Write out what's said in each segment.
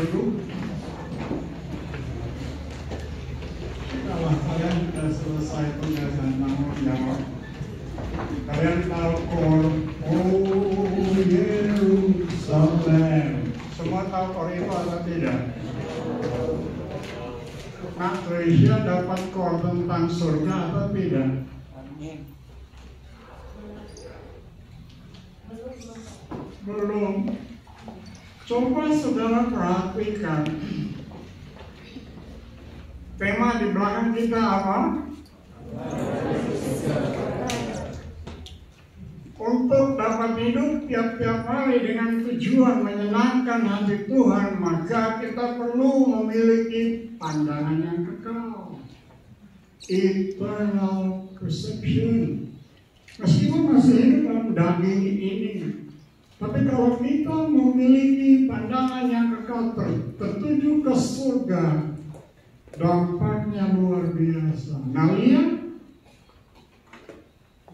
dulu. Kalau kalian sudah selesai penjelasan tanggung jawab, kalian tahu kor Yerusalem. Semua tahu kor itu atau tidak? Nah, Krisya dapat kor tentang surga atau tidak? Belum. Coba saudara perhatikan. Tema di belakang kita apa? Untuk dapat hidup tiap-tiap hari dengan tujuan menyenangkan hati Tuhan, maka kita perlu memiliki pandangan yang kekal. Eternal perception. Meskipun masih hidup dalam daging ini, tapi kalau kita memiliki pandangan yang kekal tertuju ke surga, dampaknya luar biasa. Nah, lihat,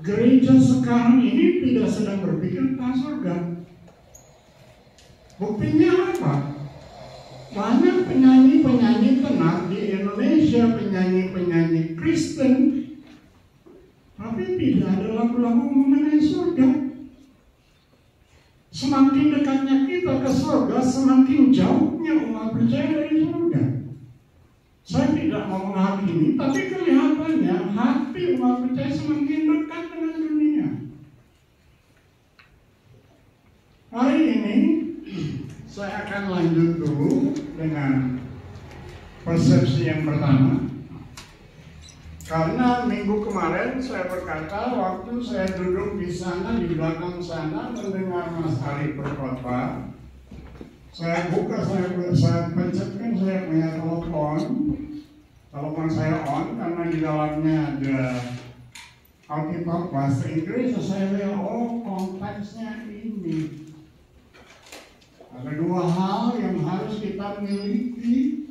gereja sekarang ini tidak sedang berpikir tentang surga. Buktinya apa? Banyak penyanyi-penyanyi tenang di Indonesia, penyanyi-penyanyi Kristen, tapi tidak ada lagu-lagu mengenai surga. Semakin dekatnya kita ke surga, semakin jauhnya umat percaya dari surga. Saya tidak mau menghakimi, tapi kelihatannya hati umat percaya semakin dekat dengan dunia. Hari ini saya akan lanjut dulu dengan persepsi yang pertama. Karena minggu kemarin saya berkata, waktu saya duduk di sana, di belakang sana, mendengar Mas Ari berkhotbah, saya buka, saya pencetkan, saya punya telepon saya on, karena di dalamnya ada Alkitab bahasa Inggris. Saya lihat, oh konteksnya ini. Ada dua hal yang harus kita miliki.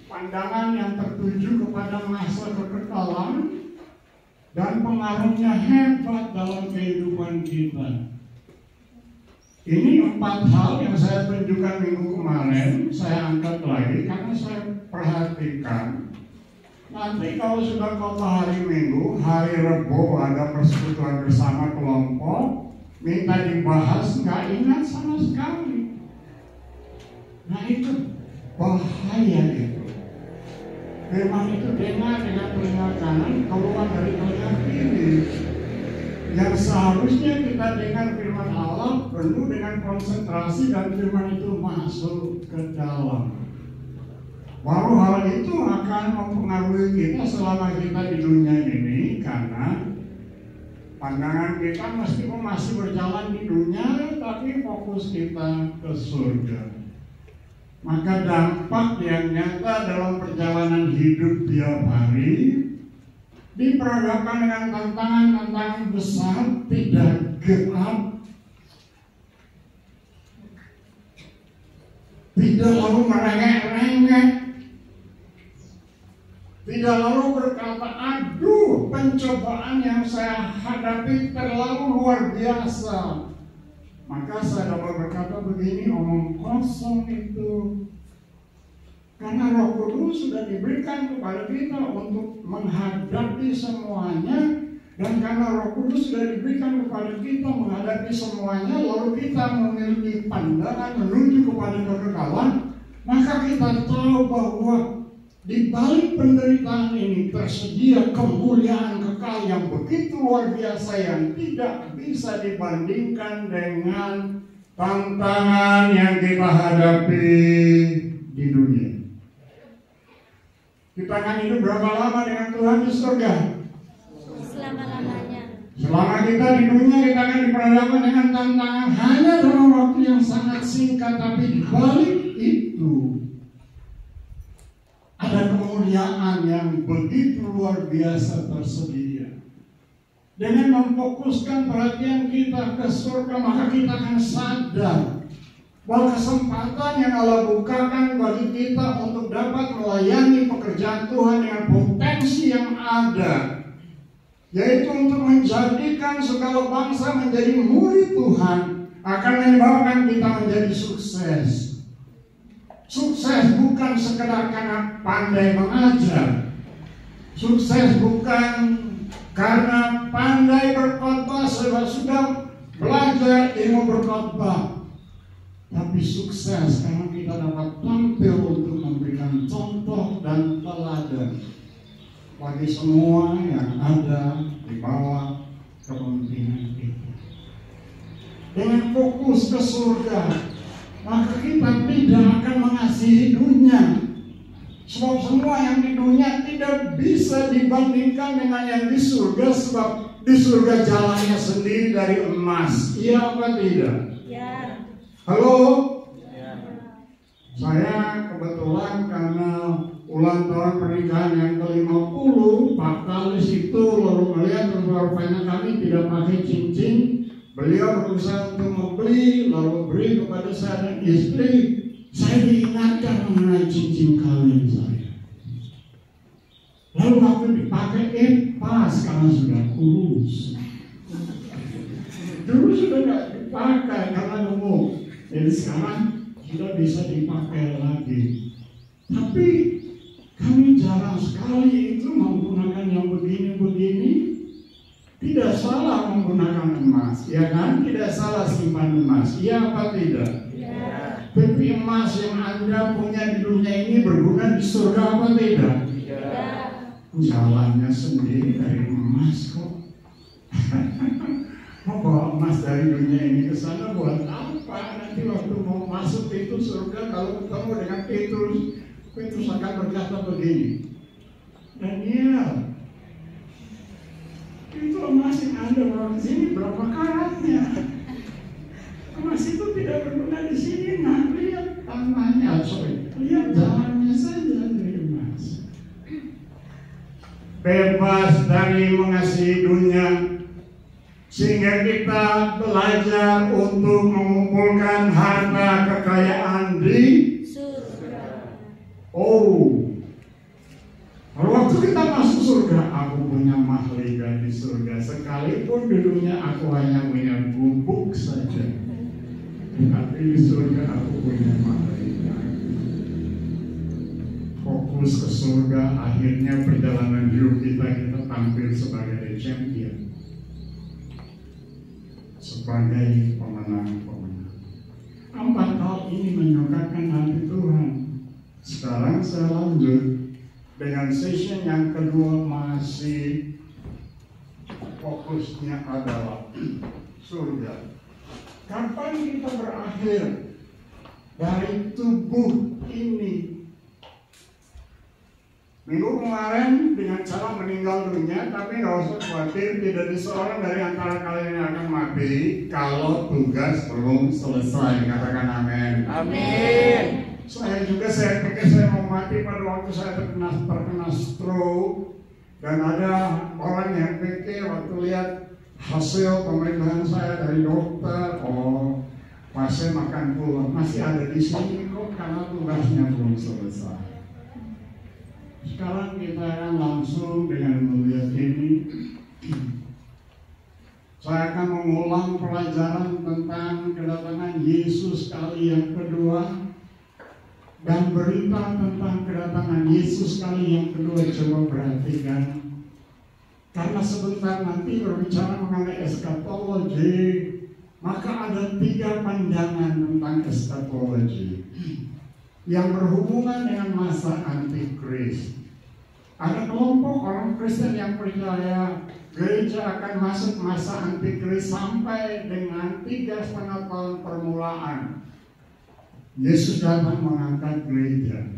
Pandangan yang tertuju kepada masa kekekalan dan pengaruhnya hebat dalam kehidupan kita. Ini 4 hal yang saya tunjukkan minggu kemarin, saya angkat lagi karena saya perhatikan. Nanti kalau sudah khotbah hari Minggu, hari Rebo ada persekutuan bersama kelompok, minta dibahas, nggak ingat sama sekali. Nah itu bahaya itu. Firman itu dengar dengan telinga kanan, keluar dari telinga kiri. Yang seharusnya kita dengar firman Allah penuh dengan konsentrasi dan firman itu masuk ke dalam. Baru hal itu akan mempengaruhi kita selama kita di dunia ini, karena pandangan kita meskipun masih berjalan di dunia, tapi fokus kita ke surga. Maka dampak yang nyata dalam perjalanan hidup tiap hari diperhadapkan dengan tantangan-tantangan besar, tidak gelap, tidak lalu merengek-rengek, tidak lalu berkata, aduh pencobaan yang saya hadapi terlalu luar biasa. Maka saya dapat berkata begini, omong kosong itu. Karena Roh Kudus sudah diberikan kepada kita untuk menghadapi semuanya. Dan karena Roh Kudus sudah diberikan kepada kita menghadapi semuanya, lalu kita memiliki pandangan menuju kepada kekekalan, maka kita tahu bahwa di balik penderitaan ini tersedia kemuliaan kekal yang begitu luar biasa, yang tidak bisa dibandingkan dengan tantangan yang kita hadapi di dunia. Kita akan hidup berapa lama dengan Tuhan di surga? Selama-lamanya. Selama kita di dunia, kita akan diperhadapkan dengan tantangan hanya dalam waktu yang sangat singkat, tapi di balik itu ada kemuliaan yang begitu luar biasa tersedia. Dengan memfokuskan perhatian kita ke surga, maka kita akan sadar bahwa kesempatan yang Allah bukakan bagi kita untuk dapat melayani pekerjaan Tuhan dengan potensi yang ada, yaitu untuk menjadikan segala bangsa menjadi murid Tuhan, akan menyebabkan kita menjadi sukses. Sukses bukan sekedar karena pandai mengajar. Sukses bukan karena pandai berkhotbah, sudah belajar ilmu berkhotbah. Tapi sukses karena kita dapat tampil untuk memberikan contoh dan teladan bagi semua yang ada di bawah kepemimpinan kita. Dengan fokus ke surga, maka kita tidak akan mengasihi dunia. Sebab semua yang di dunia tidak bisa dibandingkan dengan yang di surga. Sebab di surga jalannya sendiri dari emas. Iya apa tidak? Ya. Halo? Ya. Saya kebetulan karena ulang tahun pernikahan yang ke-50, Pak Kalis itu lalu melihat rupanya kami tidak pakai cincin. Beliau berusaha untuk membeli, lalu beri kepada saya dan istri. Saya diingatkan mengenai cincin kawin saya. Lalu waktu dipakai, pas karena sudah kurus. Dulu sudah tidak dipakai karena gemuk. Jadi sekarang sudah bisa dipakai lagi. Tapi kami jarang sekali itu menggunakan yang begini-begini. Tidak salah menggunakan emas, ya kan? Tidak salah simpan emas, iya apa tidak? Ya. Tapi emas yang Anda punya di dunia ini berguna di surga apa tidak? Ya. Jalannya sendiri dari emas kok. Mau bawa emas dari dunia ini ke sana buat apa? Nanti waktu mau masuk pintu surga, kalau ketemu dengan Petrus akan berkata begini, Daniel, itu emas yang Anda bawa di sini berapa karatnya? Emas itu tidak berguna di sini. Nah, lihat tanahnya, lihat jalannya saja dari emas. Bebas dari mengasihi dunia, sehingga kita belajar untuk mengumpulkan harta kekayaan di surga. Kalau waktu kita masuk surga, aku punya mahligai di surga. Sekalipun di dunia aku hanya punya gubuk saja, tapi di surga aku punya mahligai. Fokus ke surga, akhirnya perjalanan hidup kita tampil sebagai champion, sebagai pemenang-pemenang. 4 hal ini menyukakan hati Tuhan. Sekarang saya lanjut dengan session yang kedua, masih fokusnya adalah surga. Kapan kita berakhir dari tubuh ini? Minggu kemarin dengan cara meninggal dunia, tapi nggak usah khawatir, tidak ada seorang dari antara kalian yang akan mati kalau tugas belum selesai. Katakan amin. Amin. Saya pikir saya mau mati pada waktu saya terkena stroke, dan ada orang yang pikir waktu lihat hasil pemeriksaan saya dari dokter, pasien makan pulang, masih ada di sini kok karena tugasnya belum selesai. Sekarang kita akan langsung dengan melihat ini. Saya akan mengulang pelajaran tentang kedatangan Yesus kali yang kedua. Dan berita tentang kedatangan Yesus kali yang kedua, coba perhatikan. Karena sebentar nanti berbicara mengenai eskatologi, maka ada 3 pandangan tentang eskatologi yang berhubungan dengan masa antikris. Ada kelompok orang Kristen yang percaya gereja akan masuk masa antikris sampai dengan 3,5 tahun permulaan. Yesus datang mengangkat gereja.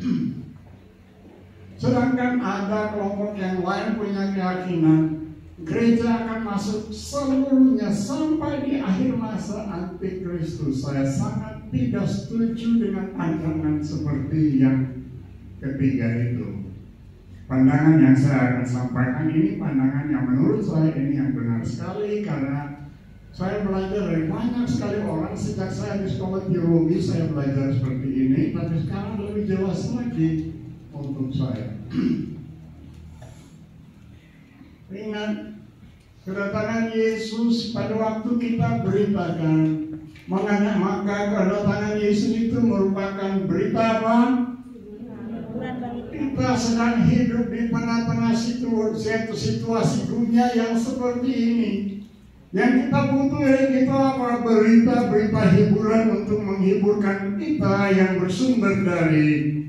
Sedangkan ada kelompok yang lain punya keyakinan gereja akan masuk seluruhnya sampai di akhir masa antikristus. Saya sangat tidak setuju dengan pandangan seperti yang ketiga itu. Pandangan yang saya akan sampaikan ini pandangan yang menurut saya ini yang benar sekali, karena saya belajar dari banyak sekali orang. Sejak saya di sekolah teologi saya belajar seperti ini, tapi sekarang lebih jelas lagi untuk saya. Ingat Kedatangan Yesus pada waktu kita beritakan, maka kedatangan Yesus itu merupakan berita apa? Kita sedang hidup di tengah-tengah situasi dunia yang seperti ini. Yang kita butuh itu apa? Berita-berita hiburan untuk menghiburkan kita yang bersumber dari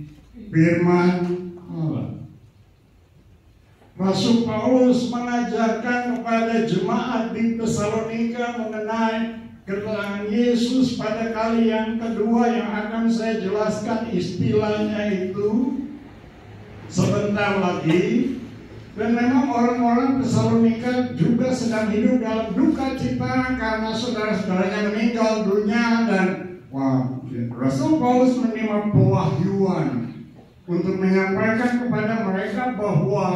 firman Allah. Rasul Paulus mengajarkan kepada jemaat di Tesalonika mengenai kedatangan Yesus pada kali yang kedua, yang akan saya jelaskan istilahnya itu sebentar lagi. Dan memang orang-orang Tesalonika juga sedang hidup dalam duka cita karena saudara-saudaranya meninggal dunia. Dan Rasul Paulus menerima pewahyuan untuk menyampaikan kepada mereka bahwa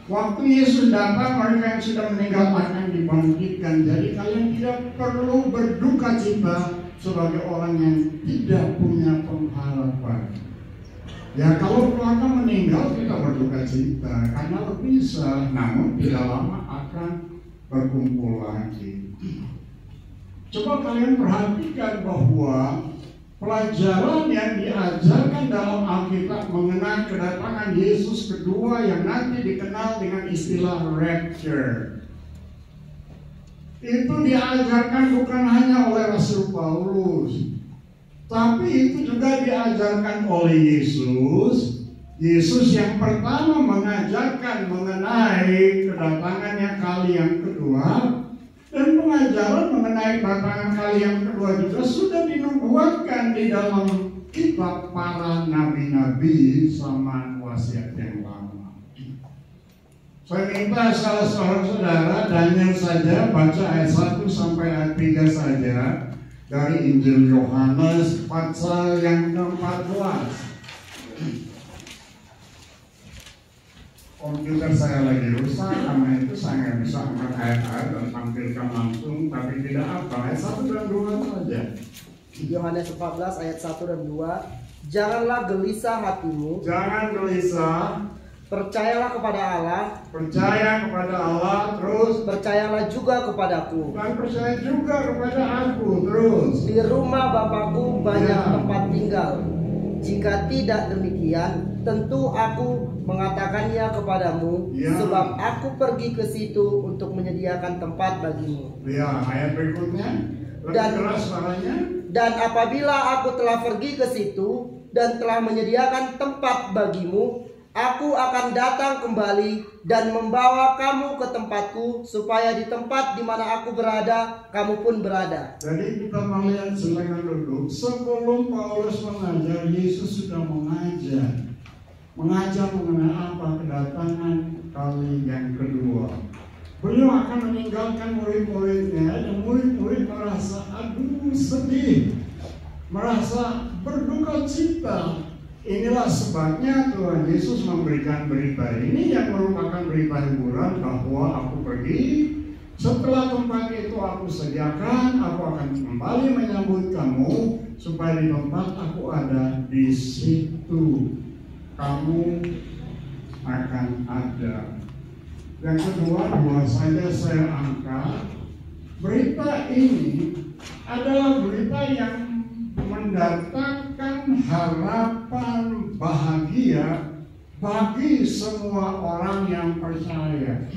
waktu Yesus datang, mereka yang sudah meninggal akan dibangkitkan. Jadi kalian tidak perlu berduka cita sebagai orang yang tidak punya pengharapan. Ya, kalau keluarga meninggal kita berduka cita karena berpisah, namun tidak lama akan berkumpul lagi. Coba kalian perhatikan bahwa pelajaran yang diajarkan dalam Alkitab mengenai kedatangan Yesus kedua yang nanti dikenal dengan istilah rapture, itu diajarkan bukan hanya oleh Rasul Paulus, tapi itu juga diajarkan oleh Yesus. Yesus yang pertama mengajarkan mengenai kedatangannya kali yang kedua, dan pengajaran mengenai kedatangan kali yang kedua juga sudah dinubuatkan di dalam kitab para nabi-nabi zaman wasiat yang lama. Saya minta salah seorang saudara Daniel saja baca ayat 1 sampai ayat 3 saja dari Injil Yohanes pasal yang ke-14. Komputer saya lagi rusak, karena itu saya nggak bisa angkat ayat-ayat dan tampilkan langsung, tapi tidak apa, ayat 1 dan 2 saja. Yohanes 14 ayat 1 dan 2. Janganlah gelisah hatimu. Jangan gelisah. Percayalah kepada Allah. Percaya kepada Allah, terus percayalah juga kepadaku. Dan percaya juga kepada aku, terus. Di rumah Bapakku banyak tempat tinggal. Jika tidak demikian, tentu aku mengatakannya kepadamu, sebab aku pergi ke situ untuk menyediakan tempat bagimu. Ya, ayat berikutnya. Dan keras suaranya. Dan apabila aku telah pergi ke situ dan telah menyediakan tempat bagimu, aku akan datang kembali dan membawa kamu ke tempatku, supaya di tempat di mana aku berada, kamu pun berada. Jadi kita melihat silakan duduk. Sebelum Paulus mengajar, Yesus sudah mengajar mengenai apa kedatangan kali yang kedua. Beliau akan meninggalkan murid-muridnya, dan murid-murid merasa aduh sedih, merasa berduka cita. Inilah sebabnya Tuhan Yesus memberikan berita ini yang merupakan berita hiburan bahwa aku pergi, setelah tempat itu aku sediakan, aku akan kembali menyambut kamu, supaya di tempat aku ada, di situ kamu akan ada. Yang kedua, dua saja saya angkat. Berita ini adalah berita yang mendatangkan harapan bahagia bagi semua orang yang percaya.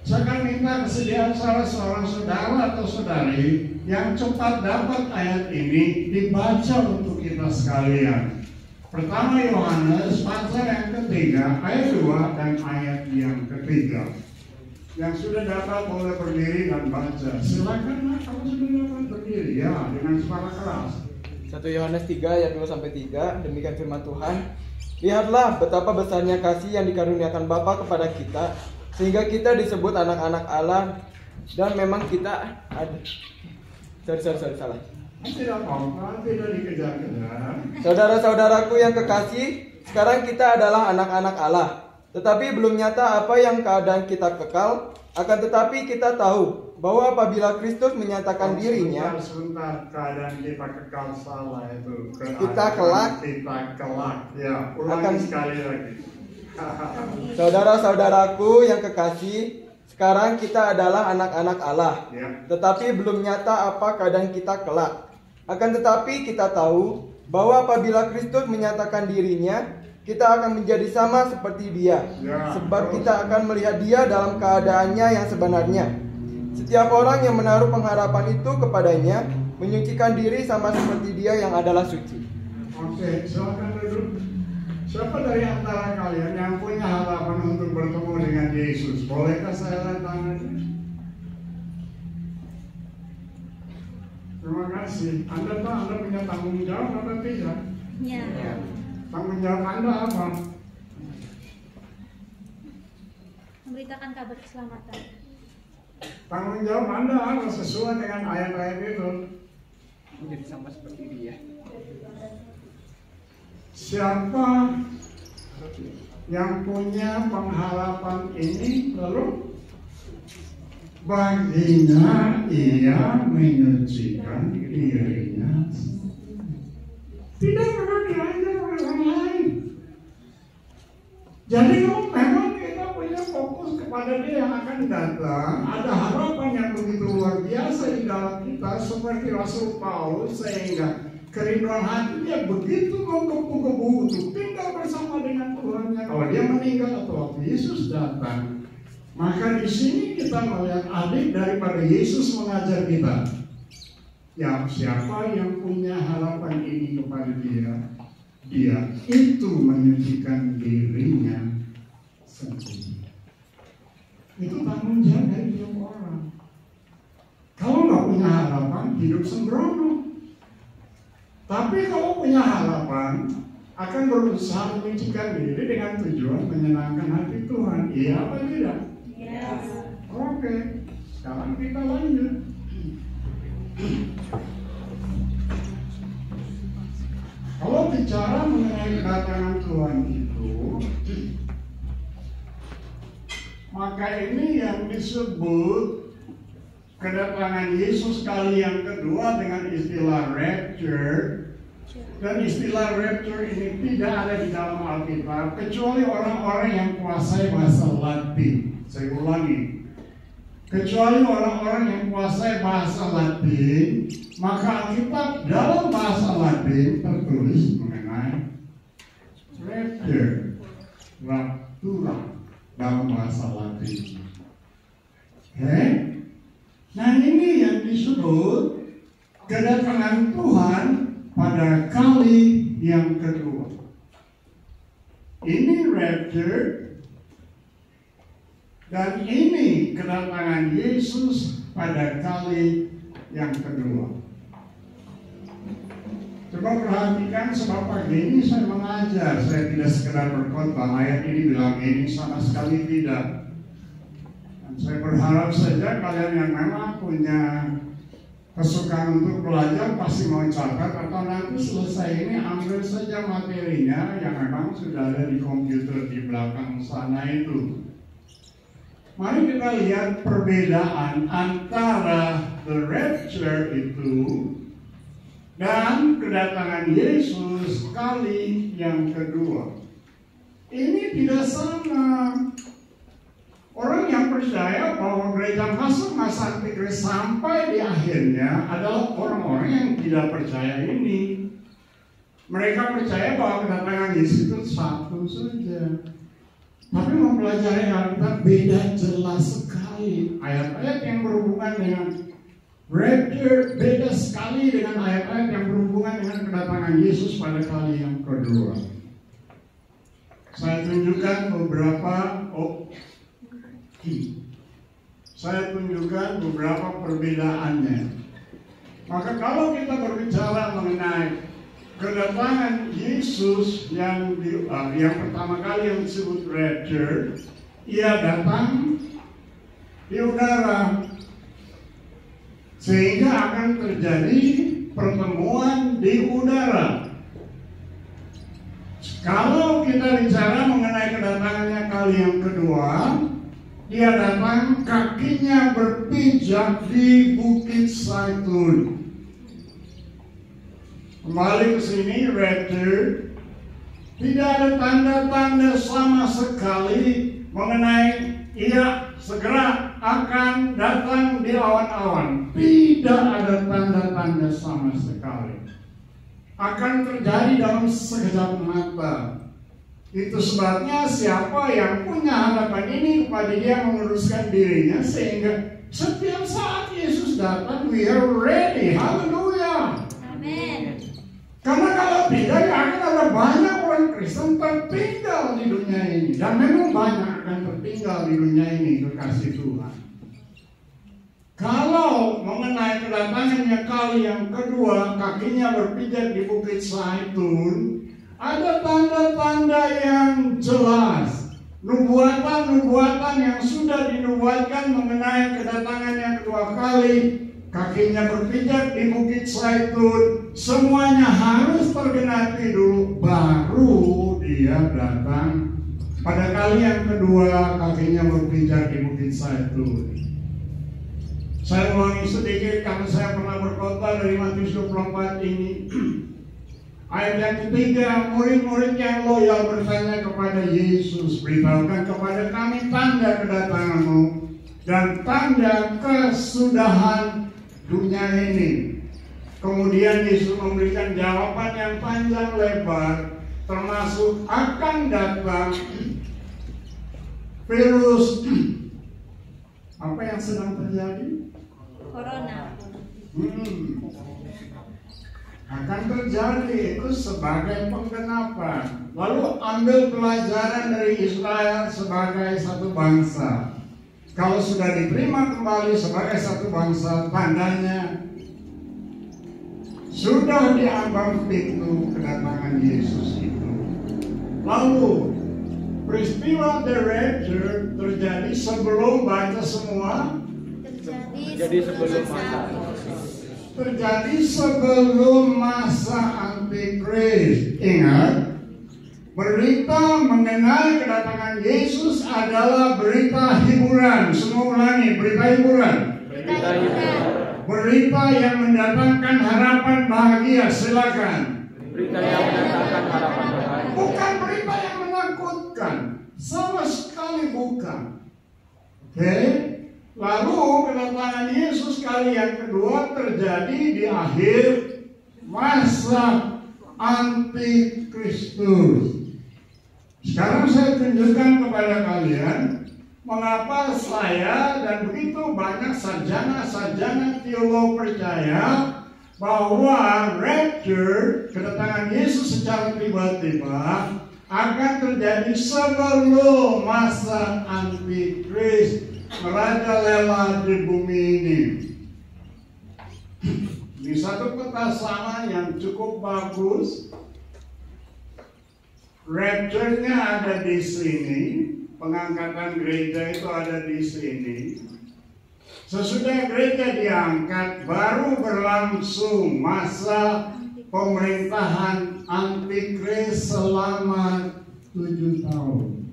Saya akan minta kesediaan salah seorang saudara atau saudari yang cepat dapat ayat ini dibaca untuk kita sekalian. Pertama Yohanes pasal yang ketiga ayat 2 dan ayat yang ketiga. Yang sudah dapat boleh berdiri dan baca. Silakan, kamu sudah dapat berdiri ya, dengan suara keras. 1 Yohanes 3 ayat 2 sampai 3. Demikian firman Tuhan. Lihatlah betapa besarnya kasih yang dikaruniakan Bapa kepada kita, sehingga kita disebut anak-anak Allah. Dan memang kita ada. Salah. Tidak apa-apa, tidak dikejar-kejar. Saudara-saudaraku yang kekasih, sekarang kita adalah anak-anak Allah. Tetapi belum nyata apa yang keadaan kita kekal. Akan tetapi kita tahu bahwa apabila Kristus menyatakan dirinya, sebentar, keadaan kita kekal salah itu. Kita kelak. Ya, ulangi sekali lagi. Saudara-saudaraku yang kekasih, Sekarang kita adalah anak-anak Allah, Ya. tetapi belum nyata apa keadaan kita kelak. Akan tetapi kita tahu bahwa apabila Kristus menyatakan dirinya, kita akan menjadi sama seperti Dia, Ya, sebab terus. kita akan melihat Dia dalam keadaannya yang sebenarnya. Setiap orang yang menaruh pengharapan itu kepadanya menyucikan diri sama seperti Dia yang adalah suci. Oke, silakan duduk. Siapa dari antara kalian yang punya harapan untuk bertemu dengan Yesus? Bolehkah saya lihat tangannya? Terima kasih. Anda punya tanggung jawab atau tidak? Ya. Tanggung jawab Anda apa? Memberitakan kabar keselamatan. Tanggung jawab Anda apa sesuai dengan ayat-ayat itu? Menjadi sama seperti Dia. Siapa yang punya pengharapan ini lalu baginya ia menyucikan dirinya, tidak pernah diajar oleh orang lain. Jadi kalau memang kita punya fokus kepada Dia yang akan datang, ada harapan yang begitu luar biasa di dalam kita seperti Rasul Paulus, sehingga kerinduan hatinya begitu menggebu-gebu untuk tinggal bersama dengan Tuhannya. Kalau dia meninggal atau waktu Yesus datang, maka di sini kita melihat adik daripada Yesus mengajar kita. Ya, siapa yang punya harapan ini kepada Dia, Dia itu menyucikan dirinya sendiri. Itu tanggung jawab dari tiap orang. Kalau nggak punya harapan, hidup sembrono. Tapi kalau punya harapan, akan berusaha menyucikan diri dengan tujuan menyenangkan hati Tuhan. Iya apa tidak? Yes. Oke, sekarang kita lanjut. Kalau bicara mengenai kedatangan Tuhan itu, maka ini yang disebut kedatangan Yesus kali yang kedua dengan istilah rapture. Dan istilah rapture ini tidak ada di dalam Alkitab kecuali orang-orang yang kuasai bahasa Latin. Saya ulangi, kecuali orang-orang yang kuasai bahasa Latin, maka Alkitab dalam bahasa Latin tertulis mengenai rapture, raptura dalam bahasa Latin. Oke? Nah, ini yang disebut kedatangan Tuhan pada kali yang kedua. Ini rapture, dan ini kedatangan Yesus pada kali yang kedua. Coba perhatikan, sebab pagi ini saya mengajar, saya tidak sekedar berkhotbah. Ayat ini bilang ini, sama sekali tidak. Dan saya berharap saja kalian yang memang punya kesukaan untuk belajar pasti mau catat, atau nanti selesai ini ambil saja materinya yang memang sudah ada di komputer di belakang sana itu. Mari kita lihat perbedaan antara the rapture itu dan kedatangan Yesus kali yang kedua. Ini tidak sama. Orang yang percaya bahwa gereja masuk masa antikris sampai di akhirnya adalah orang-orang yang tidak percaya ini. Mereka percaya bahwa kedatangan Yesus itu satu saja. Tapi mempelajari Alkitab beda jelas sekali. Ayat-ayat yang berhubungan dengan rapture beda sekali dengan ayat-ayat yang berhubungan dengan kedatangan Yesus pada kali yang kedua. Saya tunjukkan beberapa perbedaannya. Maka kalau kita berbicara mengenai kedatangan Yesus yang pertama kali yang disebut rapture, ia datang di udara, sehingga akan terjadi pertemuan di udara. Kalau kita bicara mengenai kedatangannya kali yang kedua, dia datang kakinya berpijak di Bukit Zaitun. Kembali ke sini, rapture, tidak ada tanda-tanda sama sekali mengenai ia segera akan datang di awan-awan. Tidak ada tanda-tanda sama sekali. Akan terjadi dalam sekejap mata. Itu sebabnya siapa yang punya harapan ini kepada dia menguruskan dirinya, sehingga setiap saat Yesus datang, we are ready. Haleluya. Amin. Karena kalau tidak, ya akan ada banyak orang Kristen tertinggal di dunia ini. Dan memang banyak akan tertinggal di dunia ini, kekasih Tuhan. Kalau mengenai kedatangannya kali yang kedua, kakinya berpijak di Bukit Zaitun, ada tanda-tanda yang jelas. Nubuatan-nubuatan yang sudah dinubuatkan mengenai kedatangan yang kedua kali, kakinya berpijak di Bukit Zaitun, semuanya harus tergenapi dulu, baru dia datang. Pada kali yang kedua, kakinya berpijak di Bukit Zaitun. Saya ulangi sedikit karena saya pernah berkhotbah dari Matius 24 ini. Ayat yang ketiga, murid-murid yang loyal bertanya kepada Yesus, beritahukan kepada kami tanda kedatanganmu dan tanda kesudahan dunia ini. Kemudian Yesus memberikan jawaban yang panjang lebar, termasuk akan datang virus apa yang sedang terjadi? Corona. Akan terjadi itu sebagai penggenapan. Lalu ambil pelajaran dari Israel sebagai satu bangsa. Kalau sudah diterima kembali sebagai satu bangsa, tandanya sudah diambang pintu kedatangan Yesus itu. Lalu peristiwa the rapture terjadi sebelum baca semua. Jadi sebelum masa. Terjadi sebelum masa antikris. Ingat, berita mengenai kedatangan Yesus adalah berita hiburan. Semua ulangi, berita hiburan. Berita hiburan. Berita yang mendatangkan harapan bahagia. Silakan. Berita yang mendatangkan harapan bahagia. Bukan berita yang menakutkan, sama sekali bukan. Oke? Lalu kedatangan Yesus kali yang kedua terjadi di akhir masa antikristus. Sekarang saya tunjukkan kepada kalian mengapa saya dan begitu banyak sarjana-sarjana teolog percaya bahwa rapture, kedatangan Yesus secara tiba-tiba, akan terjadi sebelum masa antikris merajalela di bumi ini. Di satu petasan yang cukup bagus, rapture-nya ada di sini, pengangkatan gereja itu ada di sini. Sesudah gereja diangkat, baru berlangsung masa pemerintahan antikris selama 7 tahun.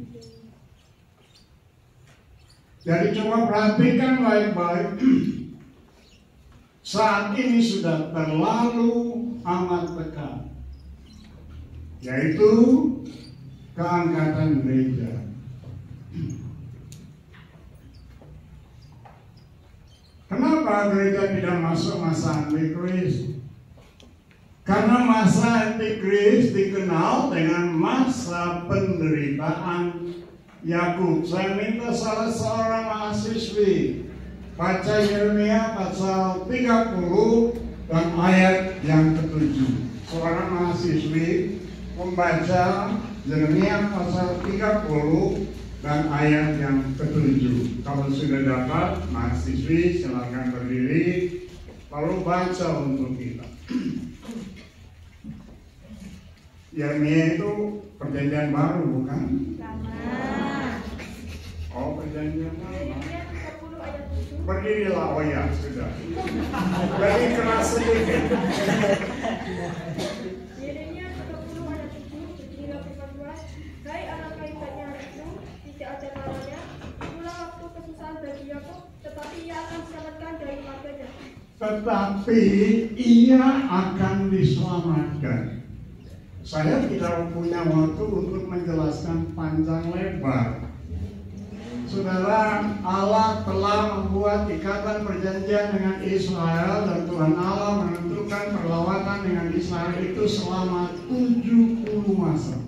Jadi coba perhatikan baik-baik. Saat ini sudah terlalu amat dekat, yaitu keangkatan gereja. Kenapa gereja tidak masuk masa antikris? Karena masa antikris dikenal dengan masa penderitaan Yakub. Saya minta salah seorang mahasiswi baca Yeremia pasal 30 dan ayat yang ke-7. Seorang mahasiswi membaca Yeremia pasal 30 dan ayat yang ke-7. Kalau sudah dapat, mahasiswi silakan berdiri lalu baca untuk kita. Yeremia itu perjanjian baru, bukan? Oh, perjanjian lama. Berdirilah, oh ya, sudah. Jadi keras sedikit. Yeremia 30 ayat 7, berdirilah firman Tuhan, hai anak kaitannya itu, tidak ada kalanya, itulah waktu kesusahan bagi Yakub, tetapi ia akan diselamatkan dari marganya. Tetapi ia akan diselamatkan. Saya tidak punya waktu untuk menjelaskan panjang lebar. saudara, Allah telah membuat ikatan perjanjian dengan Israel dan Tuhan Allah menentukan perlawatan dengan Israel itu selama 70 masa.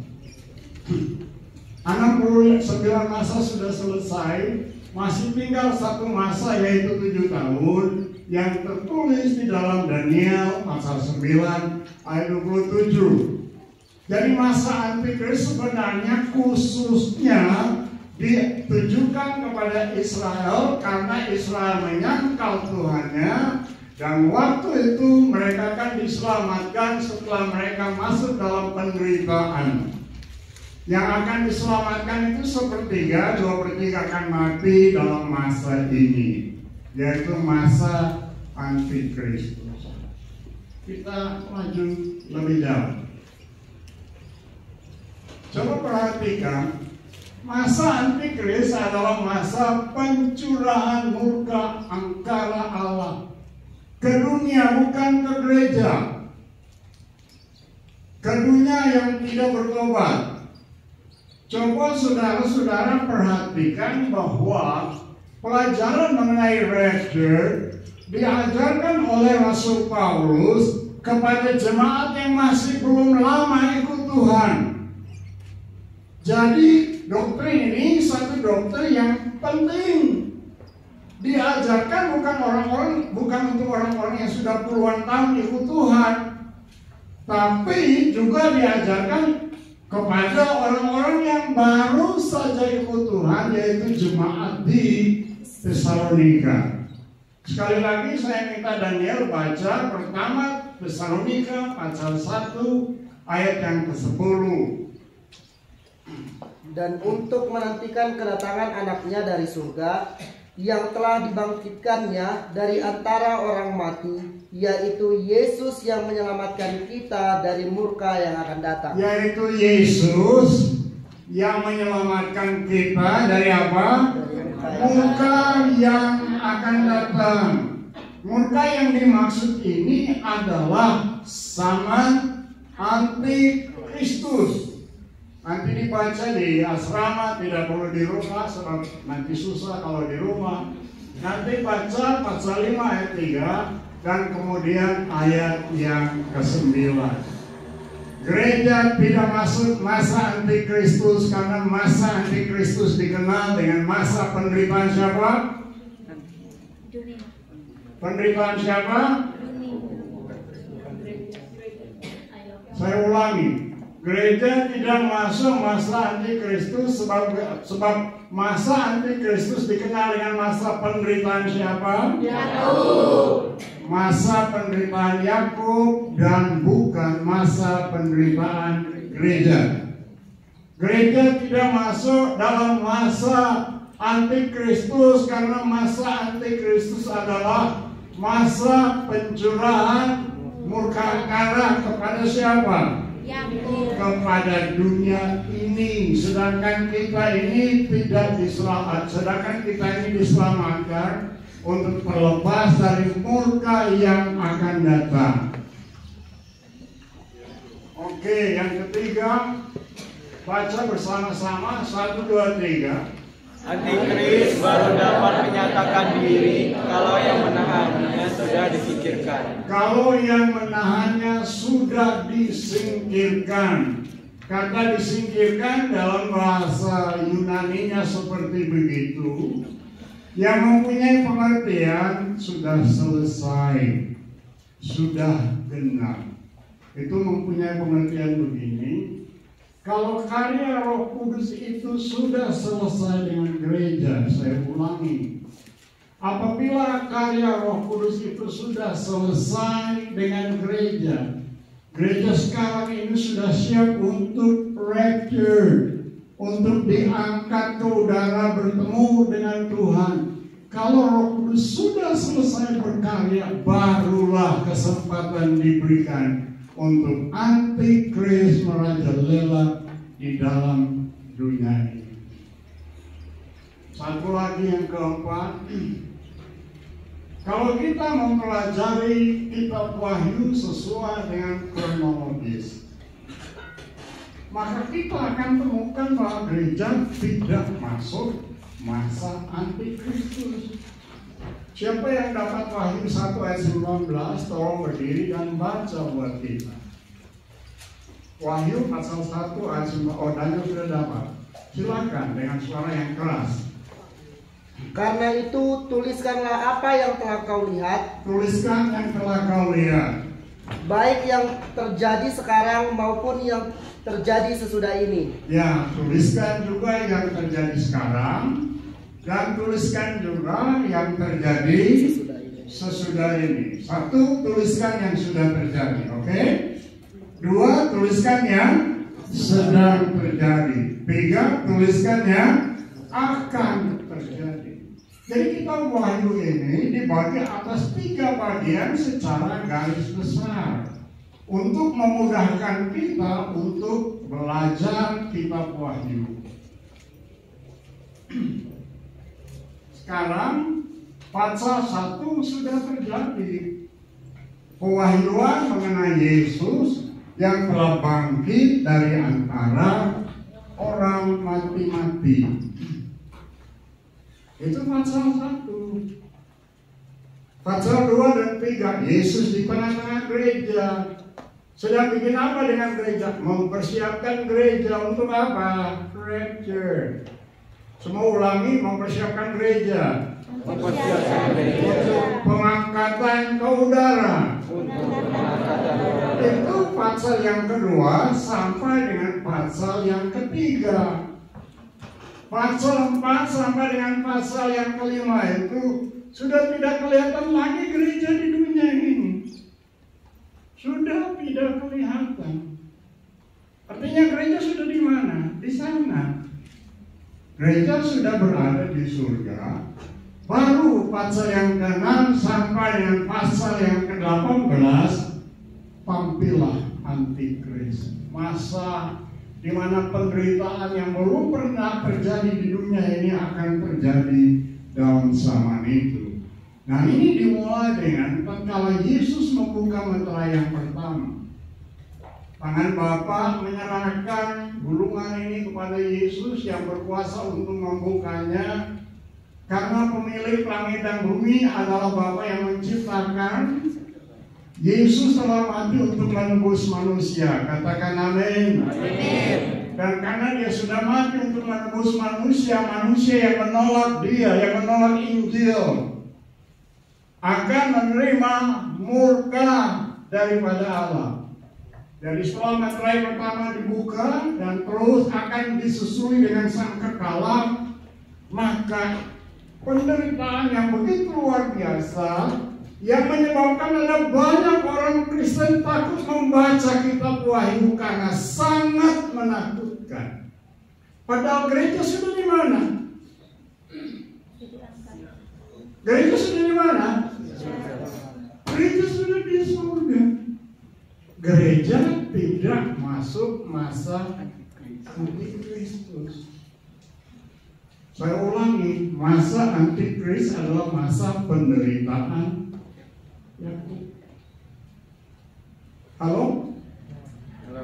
69 masa sudah selesai, masih tinggal satu masa yaitu 7 tahun yang tertulis di dalam Daniel pasal 9 ayat 27. Jadi masa antikris sebenarnya khususnya ditujukan kepada Israel karena Israel menyangkal Tuhannya, dan waktu itu mereka akan diselamatkan setelah mereka masuk dalam penderitaan. Yang akan diselamatkan itu 1/3, 2/3 akan mati dalam masa ini, yaitu masa antikristus. Kita maju lebih jauh. Coba perhatikan, masa antikris adalah masa pencurahan murka angkara Allah ke dunia, bukan ke gereja. Ke dunia yang tidak bertobat. Coba saudara-saudara perhatikan bahwa pelajaran mengenai rapture diajarkan oleh Rasul Paulus kepada jemaat yang masih belum lama ikut Tuhan. Jadi doktrin ini satu doktrin yang penting. Diajarkan bukan untuk orang-orang yang sudah puluhan tahun ikut Tuhan, tapi juga diajarkan kepada orang-orang yang baru saja ikut Tuhan, yaitu jemaat di Tesalonika. Sekali lagi saya minta Daniel baca pertama Tesalonika pasal 1 ayat yang ke-10. Dan untuk menantikan kedatangan anaknya dari surga, yang telah dibangkitkannya dari antara orang mati, yaitu Yesus yang menyelamatkan kita dari murka yang akan datang. Yaitu Yesus yang menyelamatkan kita dari apa? Murka yang akan datang. Murka yang dimaksud ini adalah zaman antikristus. Nanti dibaca di asrama, tidak perlu di rumah sebab nanti susah kalau di rumah. Nanti baca pasal 5 ayat 3 dan kemudian ayat yang ke-9. Gereja tidak masuk masa antikristus karena masa antikristus dikenal dengan masa penderitaan siapa? Penderitaan siapa? Saya ulangi. Gereja tidak masuk masa antikristus sebab masa antikristus dikenal dengan masa penderitaan siapa? Yakub. Masa penderitaan Yakub dan bukan masa penderitaan gereja. Gereja tidak masuk dalam masa antikristus karena masa antikristus adalah masa pencurahan murka angkara kepada siapa? Kepada dunia ini. Sedangkan kita ini tidak diselamatkan. Sedangkan kita ini diselamatkan untuk terlepas dari murka yang akan datang. Oke, yang ketiga, baca bersama-sama 1, 2, 3. Antikris baru dapat menyatakan diri kalau yang menahannya sudah disingkirkan. Kalau yang menahannya sudah disingkirkan. Kata disingkirkan dalam bahasa Yunaninya seperti begitu. Yang mempunyai pengertian sudah selesai, sudah genap. Itu mempunyai pengertian begini. Kalau karya Roh Kudus itu sudah selesai dengan gereja, saya ulangi. Apabila karya Roh Kudus itu sudah selesai dengan gereja, gereja sekarang ini sudah siap untuk rapture, untuk diangkat ke udara bertemu dengan Tuhan. Kalau Roh Kudus sudah selesai berkarya, barulah kesempatan diberikan untuk antikris merajalela di dalam dunia ini. Satu lagi yang keempat, kalau kita mempelajari kitab Wahyu sesuai dengan kronologis, maka kita akan temukan bahwa gereja tidak masuk masa antikristus. Siapa yang dapat Wahyu 1 ayat 19, tolong berdiri dan baca buat kita. Wahyu pasal 1 ayat 19. Oh, Daniel sudah dapat. Silakan dengan suara yang keras. Karena itu tuliskanlah apa yang telah kau lihat, Tuliskan yang telah kau lihat, baik yang terjadi sekarang maupun yang terjadi sesudah ini. ya, tuliskan juga yang terjadi sekarang, dan tuliskan juga yang terjadi sesudah ini. Satu, tuliskan yang sudah terjadi, oke? Dua, tuliskan yang sedang terjadi. Tiga, tuliskan yang akan terjadi. Jadi kitab Wahyu ini dibagi atas 3 bagian secara garis besar untuk memudahkan kita untuk belajar kitab Wahyu. Sekarang pasal 1 sudah terjadi. Pewahyuan mengenai Yesus yang telah bangkit dari antara orang mati-mati. Itu pasal 1. Pasal 2 dan 3, Yesus di tengah-tengah gereja. Sedang bikin apa dengan gereja? Mempersiapkan gereja untuk apa? Rapture. Semua ulangi, mempersiapkan gereja. Untuk pengangkatan ke udara. Itu pasal yang kedua sampai dengan pasal yang ketiga. Pasal 4 sampai dengan pasal yang kelima itu sudah tidak kelihatan lagi gereja di dunia ini. Sudah tidak kelihatan. Artinya gereja sudah di mana? Di sana. Gereja sudah berada di surga. Baru pasal yang ke-6 sampai dengan pasal yang ke-18 tampillah antikris. Masa di mana penderitaan yang belum pernah terjadi di dunia ini akan terjadi dalam zaman itu. Nah, ini dimulai dengan tatkala Yesus membuka meterai yang pertama. Tangan Bapa menyerahkan gulungan ini kepada Yesus yang berkuasa untuk membukanya. Karena pemilik langit dan bumi adalah Bapa yang menciptakan, Yesus telah mati untuk menebus manusia. Katakan amin. Amin. Dan karena dia sudah mati untuk menebus manusia, manusia yang menolak dia, yang menolak Injil, akan menerima murka daripada Allah. Dari setelah meterai pertama dibuka dan terus akan disusuli dengan sangkakala, maka penderitaan yang begitu luar biasa yang menyebabkan ada banyak orang Kristen takut membaca kitab Wahyu karena sangat menakutkan. Padahal gereja sudah di mana? Gereja sudah di mana? Gereja sudah di surga. Gereja tidak masuk masa antikristus. Saya ulangi, masa antikris adalah masa penderitaan. Halo? Halo.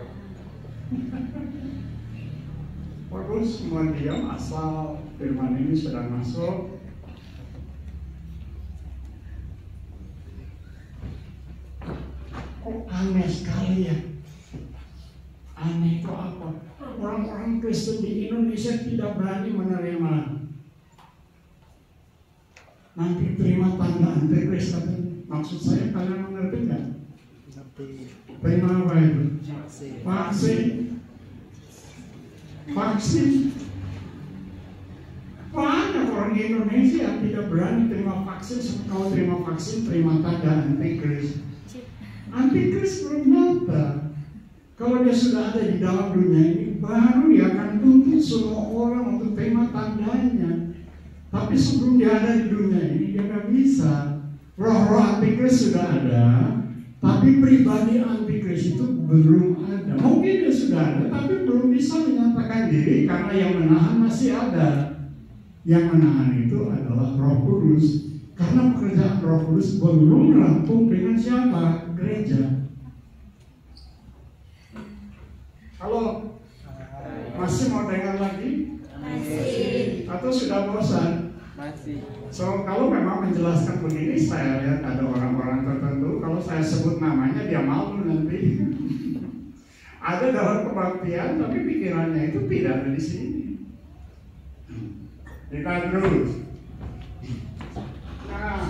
Bagus, semua diam asal firman ini sudah masuk. Kok aneh sekali ya? Aneh itu apa? Orang-orang Kristen di Indonesia tidak berani menerima. Nanti terima tanda antikris. Maksud saya kalian mengerti nggak? Terima apa itu? Vaksin. Vaksin. Banyak orang di Indonesia yang tidak berani terima vaksin. Kalau terima vaksin, terima tanda antikris. Antikris belum nyata. Kalau dia sudah ada di dalam dunia ini, baru dia akan tuntut semua orang untuk terima tandanya. Tapi sebelum dia ada di dunia ini, dia nggak bisa. Roh-roh antikris sudah ada, tapi pribadi antikris itu belum ada. Mungkin dia sudah ada, tapi belum bisa menyatakan diri karena yang menahan masih ada. Yang menahan itu adalah Roh Kudus. Karena pekerjaan Roh Kudus belum rampung dengan siapa? Gereja. Halo, masih mau dengar lagi? Masih. Atau sudah bosan? So, kalau memang menjelaskan begini, saya lihat ada orang-orang tertentu, kalau saya sebut namanya dia malu nanti. Ada dalam kebaktian, tapi pikirannya itu tidak ada di sini. Kita terus. Nah,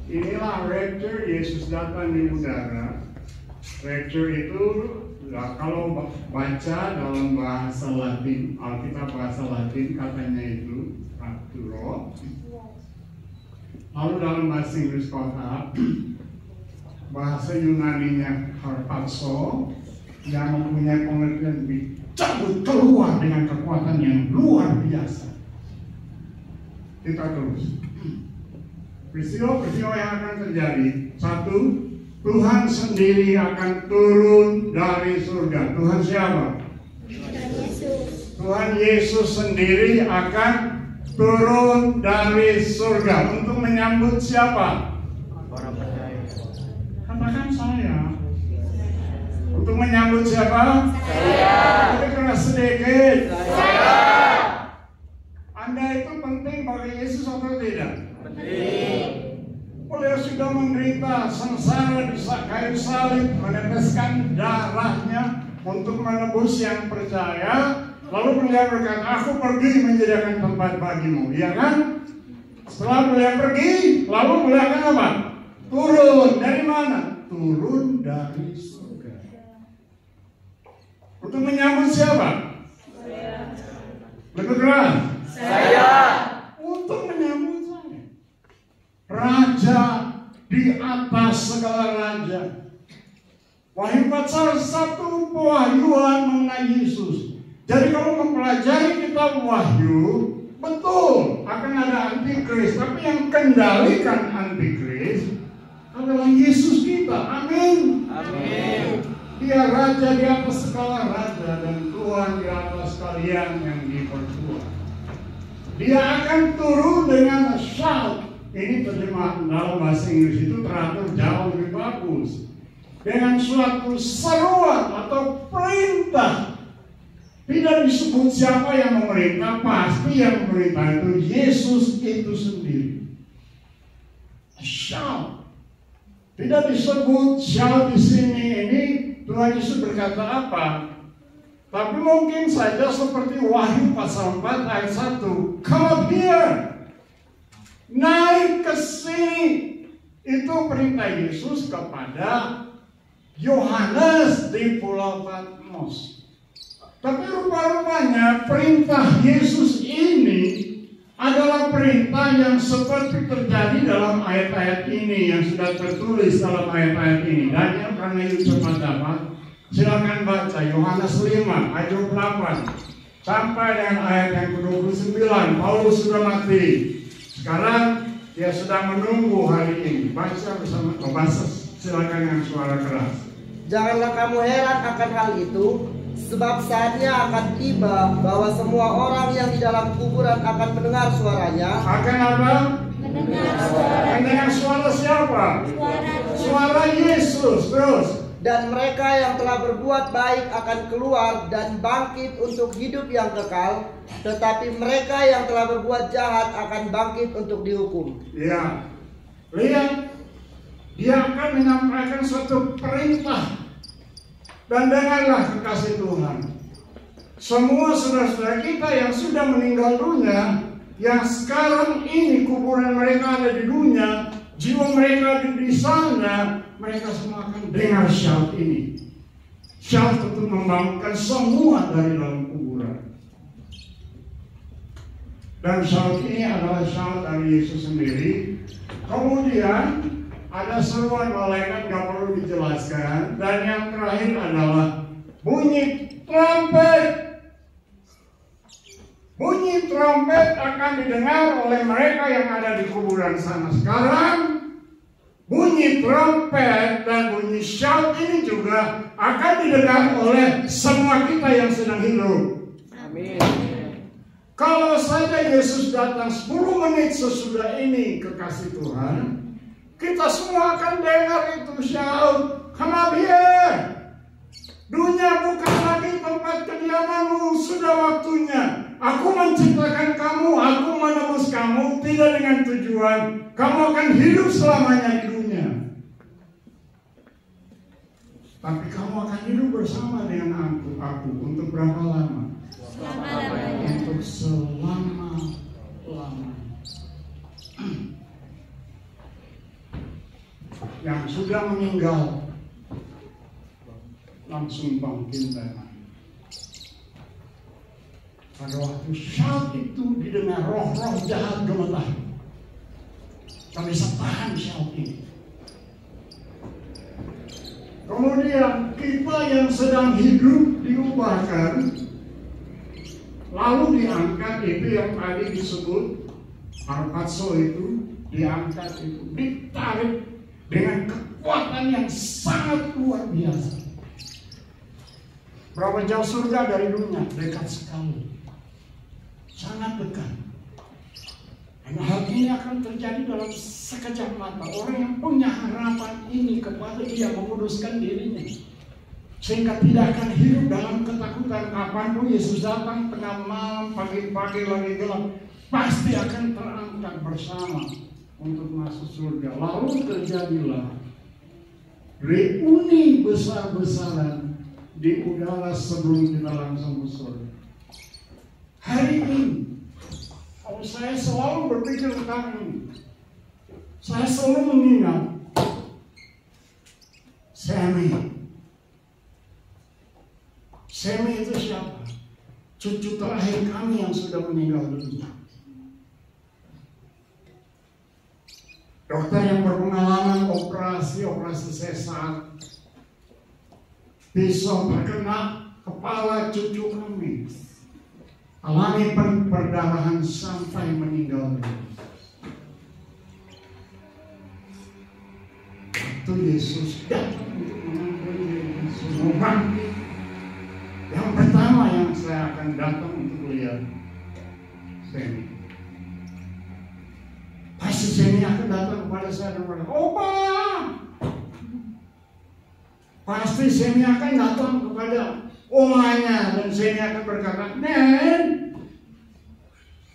inilah rapture, Yesus datang di udara. Rapture itu, kalau baca dalam bahasa Latin, Alkitab bahasa Latin katanya itu rapturo. Lalu dalam bahasa Inggris kota, bahasa Yunaninya harpazo, yang mempunyai pengertian dicabut keluar dengan kekuatan yang luar biasa. Kita terus. Peristiwa-peristiwa yang akan terjadi. Satu, Tuhan sendiri akan turun dari surga. Tuhan siapa? Tuhan Yesus. Tuhan Yesus sendiri akan turun dari surga untuk menyambut siapa? Orang percaya. Katakan saya. Untuk menyambut siapa? Saya. Tapi keras sedikit. Saya. Anda itu penting bagi Yesus atau tidak? Penting. Beliau sudah menderita sengsara di kayu salib, meneteskan darahnya untuk menebus yang percaya. Lalu beliau berkata, aku pergi menyediakan tempat bagimu, iya kan? Setelah beliau pergi, lalu beliau akan apa? Turun dari mana? Turun dari surga. Untuk menyambut siapa? Saya. Lebih keras. Saya. Untuk menyambut saya. Raja di atas segala raja. Wahyu pasal 1 pewahyuan mengenai Yesus. Jadi kalau mempelajari kitab Wahyu, betul akan ada antikris, tapi yang kendalikan antikris adalah Yesus kita. Amin. Amin. Dia raja di atas segala raja dan Tuhan di atas kalian yang dipertua. Dia akan turun dengan shout. Ini terjemahan dalam bahasa Inggris itu teratur jauh lebih bagus. Dengan suatu seruan atau perintah. Tidak disebut siapa yang memerintah, pasti yang memerintah itu Yesus itu sendiri. Shout. Tidak disebut shout di sini ini Tuhan Yesus berkata apa? Tapi mungkin saja seperti Wahyu pasal 4 ayat 1. Come up here. Naik ke sini. Itu perintah Yesus kepada Yohanes di Pulau Patmos. Tapi rupa-rupanya perintah Yesus ini adalah perintah yang seperti terjadi dalam ayat-ayat ini yang sudah tertulis dalam ayat-ayat ini. Daniel karena itu cepat dapat, silakan baca Yohanes 5 ayat 28 sampai dengan ayat yang ke-29. Paulus sudah mati. Sekarang dia sedang menunggu hari ini. Baca bersama, baca silakan dengan suara keras. Janganlah kamu heran akan hal itu, sebab saatnya akan tiba bahwa semua orang yang di dalam kuburan akan mendengar suaranya. Akan apa? Mendengar suara. Mendengar suara siapa? Suara Tuhan. Suara Yesus. Terus. Dan mereka yang telah berbuat baik akan keluar dan bangkit untuk hidup yang kekal, tetapi mereka yang telah berbuat jahat akan bangkit untuk dihukum. Ya, lihat, dia akan menyampaikan suatu perintah. Dan dengarlah kekasih Tuhan, semua saudara-saudara kita yang sudah meninggal dunia, yang sekarang ini kuburan mereka ada di dunia, jiwa mereka ada di sana, mereka semua akan dengar shout ini. Shout untuk membangunkan semua dari dalam kuburan. Dan shout ini adalah shout dari Yesus sendiri. Kemudian ada seruan malaikat, gak perlu dijelaskan. Dan yang terakhir adalah bunyi trompet. Bunyi trompet akan didengar oleh mereka yang ada di kuburan sana. Sekarang bunyi trompet dan bunyi shout ini juga akan didengar oleh semua kita yang sedang hidup. Amin. Kalau saja Yesus datang 10 menit sesudah ini, kekasih Tuhan, kita semua akan dengar itu shout, come up here. Dunia bukan lagi tempat kediamanmu, sudah waktunya. aku menciptakan kamu, aku menebus kamu tidak dengan tujuan kamu akan hidup selamanya di dunia. Tapi kamu akan hidup bersama dengan aku untuk berapa lama? Selama-lamanya. Untuk selama-lamanya. Yang sudah meninggal langsung bangkit dari mati. Pada waktu syaut itu didengar roh-roh jahat gemetar. Tak bisa tahan syaut ini. Kemudian kita yang sedang hidup diubahkan, lalu diangkat, itu yang tadi disebut harpazo itu, diangkat itu, ditarik dengan kekuatan yang sangat luar biasa. Berapa jauh surga dari dunia? Dekat sekali, sangat dekat. Dan hal ini akan terjadi dalam sekejap mata. Orang yang punya harapan ini kepada Dia menguduskan dirinya, sehingga tidak akan hidup dalam ketakutan. Kapanpun Yesus datang, tengah malam, pagi-pagi lagi gelap, pasti akan terangkat bersama untuk masuk surga. Lalu terjadilah reuni besar-besaran di udara sebelum kita langsung ke surga. Hari ini saya selalu berpikir tentang ini. Saya selalu mengingat Semi. Semi itu siapa? Cucu terakhir kami yang sudah meninggal dunia. Dokter yang berpengalaman operasi sesar, pisau terkena kepala cucu kami, alami perdarahan sampai meninggal dunia. Waktu Yesus datang untuk mengambil Yesus bangkit, yang pertama yang saya akan datang untuk lihat Semi. Pasti Semi akan datang kepada saya dan berkata, "Opa!" Pasti Semi akan datang kepada omanya dan Semi akan berkata, "Nen,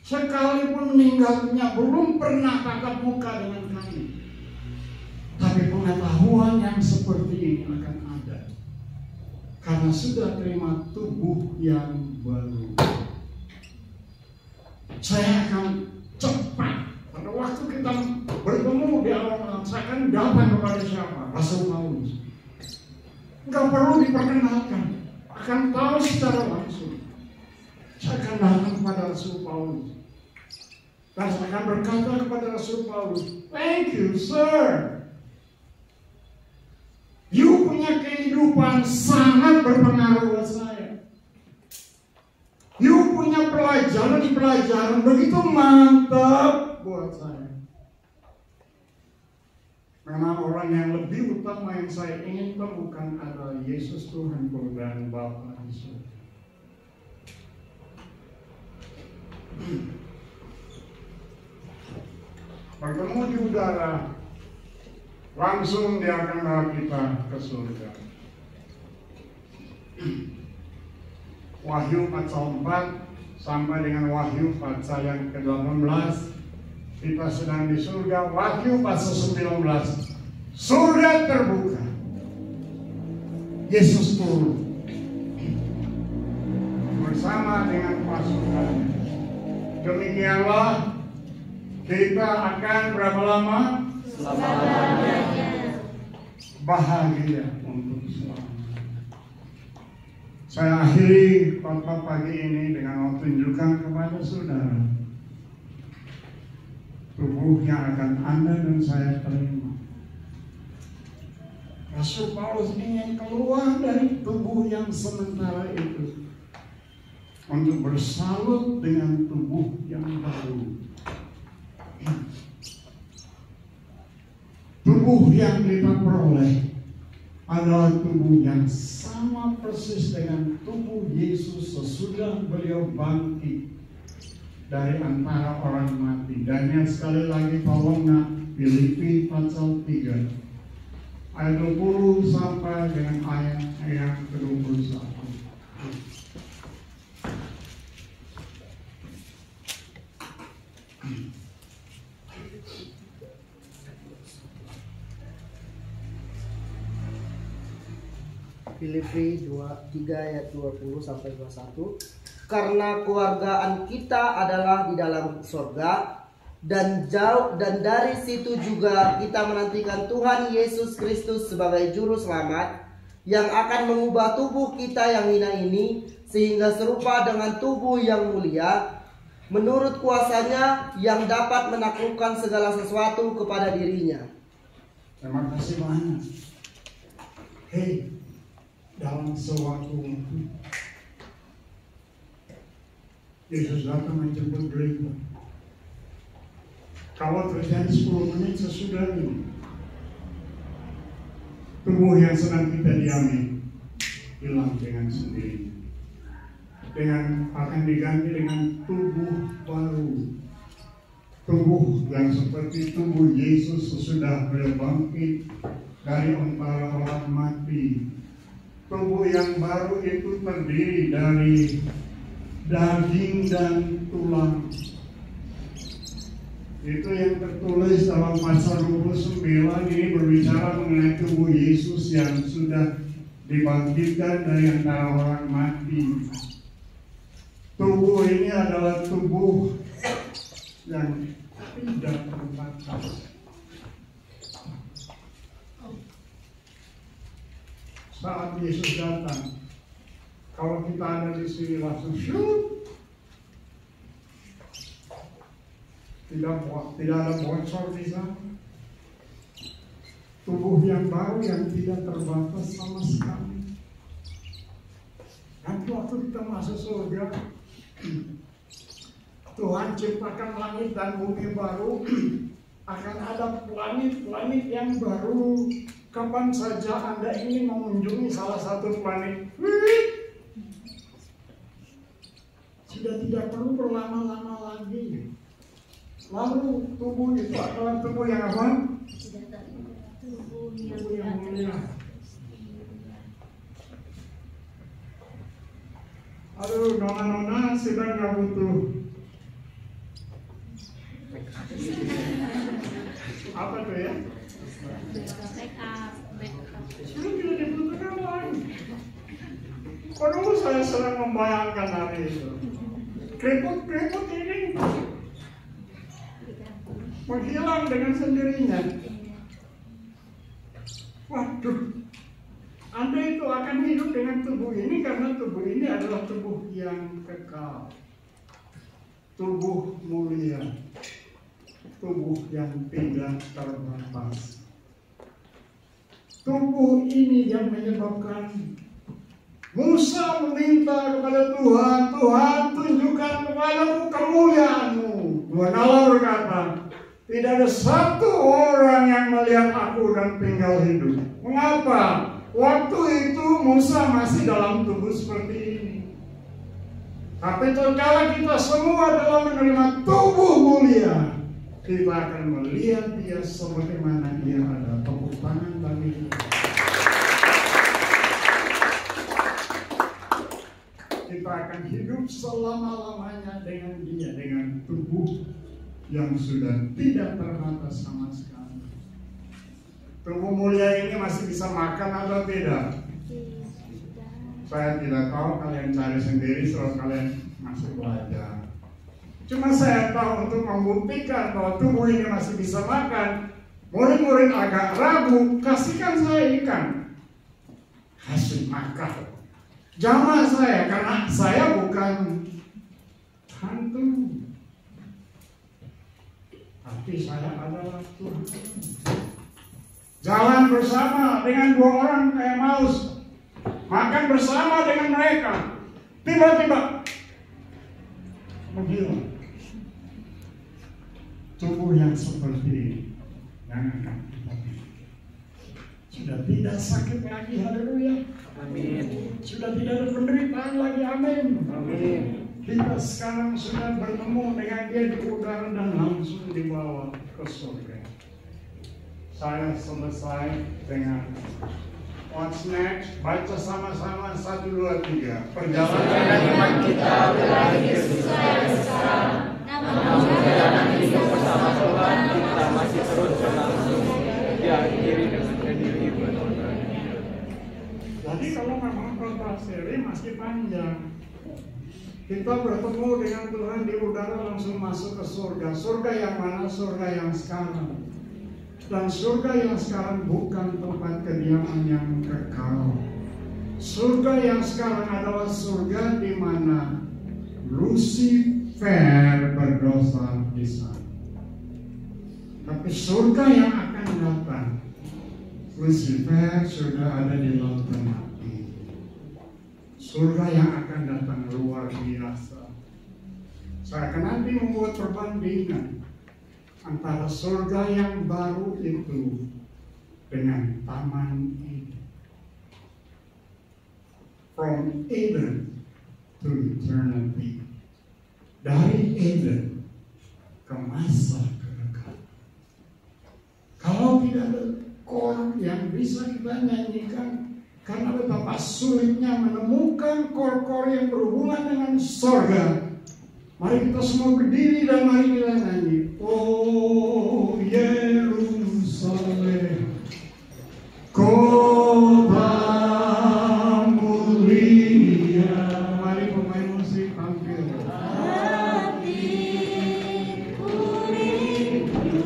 sekalipun meninggalnya belum pernah tatap muka dengan kami. Tapi pengetahuan yang seperti ini akan ada karena sudah terima tubuh yang baru. Saya akan cepat pada waktu kita bertemu di alam, saya akan datang kepada siapa? Rasul Paulus. Enggak perlu diperkenalkan, akan tahu secara langsung. Saya akan datang kepada Rasul Paulus dan saya akan berkata kepada Rasul Paulus, "Thank you, sir. You punya kehidupan sangat berpengaruh buat saya. You punya pelajaran begitu mantap buat saya." Memang orang yang lebih utama yang saya ingin temukan adalah Yesus Tuhanku dan Bapa di surga. Bertemu di udara, langsung Dia akan bawa kita ke surga. Wahyu pasal 4 sampai dengan Wahyu pasal yang ke-18 kita sedang di surga. Wahyu pasal 19, surga terbuka, Yesus turun bersama dengan pasukannya. Demikianlah kita akan berapa lama? Selama-lamanya. Bahagia untuk selamanya. Saya akhiri khotbah pagi ini dengan tunjukkan kepada saudara tubuh yang akan Anda dan saya terima. Rasul Paulus ingin keluar dari tubuh yang sementara itu untuk bersalut dengan tubuh yang baru. Tubuh yang kita peroleh adalah tubuh yang sama persis dengan tubuh Yesus sesudah beliau bangkit dari antara orang mati. Dan yang sekali lagi tolong nak, Filipi pasal 3 ayat 20 sampai dengan ayat ke-21. Filipi 3 ayat 20 sampai 21. Karena keluargaan kita adalah di dalam sorga, dan dari situ juga kita menantikan Tuhan Yesus Kristus sebagai juru selamat yang akan mengubah tubuh kita yang hina ini sehingga serupa dengan tubuh yang mulia menurut kuasanya yang dapat menaklukkan segala sesuatu kepada dirinya. Terima kasih banyak. Hei, dalam sewaktu Yesus datang menjemput gereja. Kalau terjadi 10 menit sesudah ini, tubuh yang sedang kita diami hilang dengan sendirinya. Akan diganti dengan tubuh baru. Tubuh yang seperti tubuh Yesus sesudah beliau bangkit dari antara orang mati. Tubuh yang baru itu terdiri dari daging dan tulang. Itu yang tertulis dalam pasal 29 ini berbicara mengenai tubuh Yesus yang sudah dibangkitkan dari antara orang mati. Tubuh ini adalah tubuh yang tidak terbatas. Saat Yesus datang, kalau kita ada di sini langsung shoot, tidak ada bocor di sana. Tubuh yang baru yang tidak terbatas sama sekali. Nanti waktu kita masuk surga, Tuhan ciptakan langit dan bumi baru, akan ada planet-planet yang baru. Kapan saja Anda ingin mengunjungi salah satu planet, sudah tidak perlu berlama-lama lagi. Lalu tubuh itu adalah tubuh yang apa? Tubuh yang mulia. Aduh, nona-nona sudah nggak butuh apa tuh ya? Sudah tidak dibutuhkan lagi. Dulu saya sering membayangkan hari itu. Keriput-keriput ini menghilang dengan sendirinya. Waduh, Anda itu akan hidup dengan tubuh ini karena tubuh ini adalah tubuh yang kekal, tubuh mulia, tubuh yang tidak terbatas. Tubuh ini yang menyebabkan Musa meminta kepada Tuhan, Tuhan tunjukkan kepadaku kemuliaan-Mu. Tuhan Allah berkata, tidak ada satu orang yang melihat aku dan tinggal hidup. Mengapa? Waktu itu Musa masih dalam tubuh seperti ini. Tapi tatkala kita semua telah menerima tubuh mulia, kita akan melihat dia sebagaimana dia ada. Tepuk tangan bagi kita. Kita akan hidup selama-lamanya dengan dia, dengan tubuh yang sudah tidak terbatas sama sekali. Tubuh mulia ini masih bisa makan atau tidak? Saya tidak tahu, kalian cari sendiri setelah kalian masih belajar. Cuma saya tahu untuk membuktikan bahwa tubuh ini masih bisa makan. Murid-murid agak ragu, kasihkan saya ikan. Kasih makan. Jamah saya, karena saya bukan hantu. Tapi saya adalah Tuhan. Jalan bersama dengan 2 orang kayak Maus. Makan bersama dengan mereka. Tiba-tiba menghilang. Tubuh yang seperti ini yang akan kita pilih. Sudah tidak sakit lagi, haleluya. Amin. Sudah tidak ada penderitaan lagi, amin. Amin. Kita sekarang sudah bertemu dengan dia di udara dan langsung dibawa ke surga. Saya selesai dengan what's next. Baca sama-sama 1, 2, 3. Perjalanan iman kita berakhir Yesus yang sekarang. Namun perjalanan hidup bersama Tuhan kita masih terus berlangsung. Diakhiri dengan kehidupan. Jadi kalau memang khotbah seri masih panjang, kita bertemu dengan Tuhan di udara langsung masuk ke surga. Surga yang mana? Surga yang sekarang. Dan surga yang sekarang bukan tempat kediaman yang kekal. Surga yang sekarang adalah surga di mana Lucifer berdosa di sana. Tapi surga yang akan datang, Lucifer sudah ada di lautan api. Surga yang akan datang luar biasa. Saya akan nanti membuat perbandingan antara surga yang baru itu dengan Taman Eden. From Eden to eternity. Dari Eden ke masa kekekalan. Kalau tidak ada kor yang bisa kita nyanyikan, karena betapa sulitnya menemukan kor-kor yang berhubungan dengan surga. Mari kita semua berdiri dan mari kita nyanyi. Oh Yerusalem, kota mulia. Mari pemain musik tampil. Hatiku rindu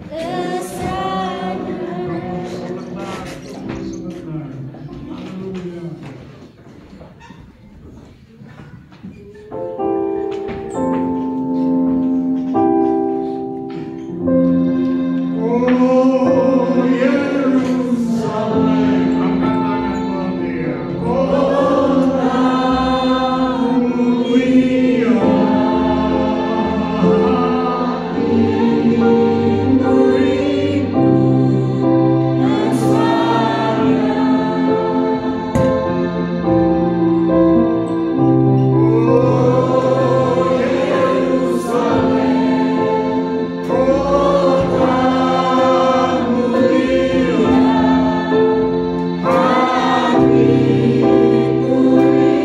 kesana. Kamu sebentar. Haleluya. Oh Yerusalem, angkat tangan buat dia. Kota mulia, hatiku rindu Oh Yerusalem, kota mulia, hatiku rindu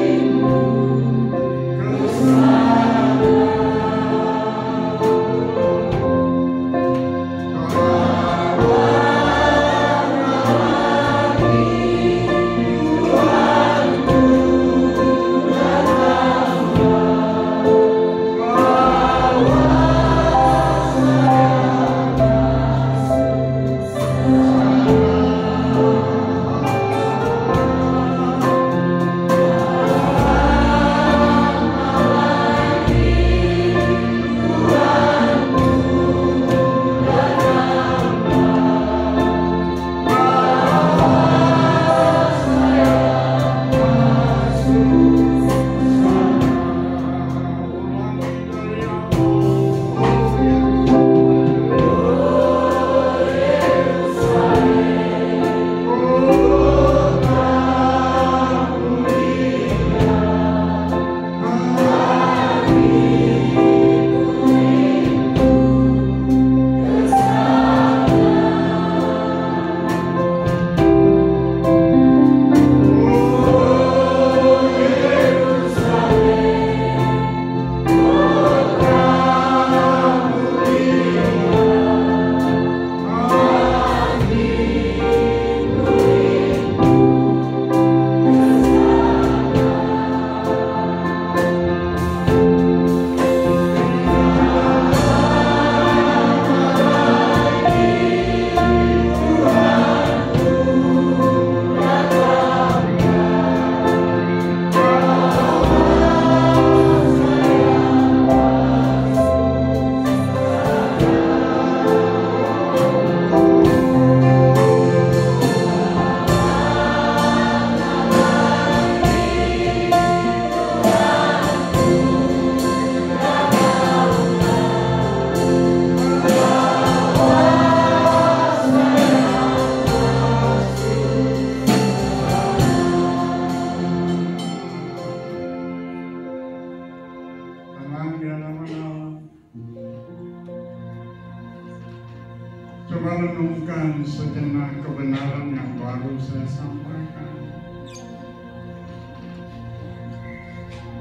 Coba renungkan sejenak kebenaran yang baru saya sampaikan.